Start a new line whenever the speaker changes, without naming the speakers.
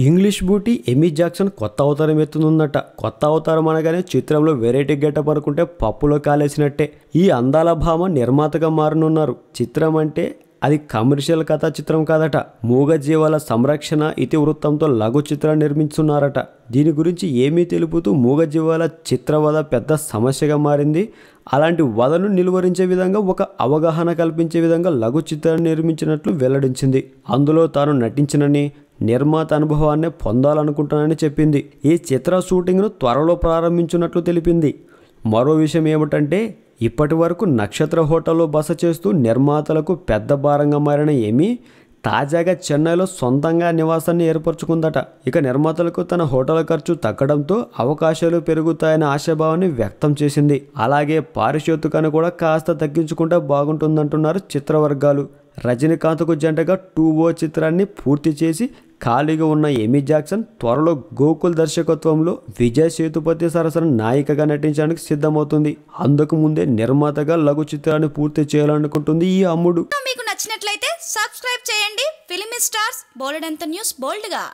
English beauty ఎమీ Jackson కొత్త అవతారం ఎత్తుతుందట. కొత్త అవతారం అనగానే చిత్రంలో వెరైటీ గెటప్ అనుకుంటే పప్పులో కాలేసినట్టే. ఈ అందాల భామ నిర్మాతగా మారనున్నారు. చిత్రం అంటే అది కమర్షియల్ కథా చిత్రం కాదట. మూగజీవాల సంరక్షణ ఇతివృత్తంతో లఘు చిత్రాన్ని నిర్మించున్నారట. దీని గురించి ఏమీ తెలుపుతూ మూగజీవాల చిత్రవధ పెద్ద సమస్యగా మారింది. అలాంటి వధను నిలువరించే విధంగా ఒక అవగాహన కల్పించే విధంగా లఘు చిత్రాన్ని నిర్మించినట్లు వెల్లడించింది. అందులో తాను నటించినని, నిర్మాత అనుభవాన్ని పొందాలనుకుంటానని చెప్పింది. ఈ చిత్ర షూటింగ్ను త్వరలో ప్రారంభించినట్లు తెలిపింది. మరో విషయం ఏమిటంటే, ఇప్పటి వరకు నక్షత్ర హోటల్లో బస చేస్తూ నిర్మాతలకు పెద్ద భారంగా మారిన ఎమీ తాజాగా చెన్నైలో సొంతంగా నివాసాన్ని ఏర్పరచుకుందట. ఇక నిర్మాతలకు తన హోటల్ ఖర్చు తగ్గడంతో అవకాశాలు పెరుగుతాయనే ఆశాభావాన్ని వ్యక్తం చేసింది. అలాగే పారితోషికాన్ని కూడా కాస్త తగ్గించుకుంటే బాగుంటుందంటున్నారు చిత్రవర్గాలు. రజనీకాంత్కు జంటగా 2O చిత్రాన్ని పూర్తి చేసి ఖాళీగా ఉన్న ఎమీ జాక్సన్ త్వరలో గోకుల్ దర్శకత్వంలో విజయ్ సేతుపతి సరసన నాయికగా నటించడానికి సిద్ధమవుతుంది. అందుకు ముందే నిర్మాతగా లఘు చిత్రాన్ని పూర్తి చేయాలనుకుంటుంది ఈ అమ్ముడు.
మీకు నచ్చినట్లయితే సబ్స్క్రైబ్ చేయండి. ఫిలిమి స్టార్స్ బోలెడంత న్యూస్ బోల్డ్గా.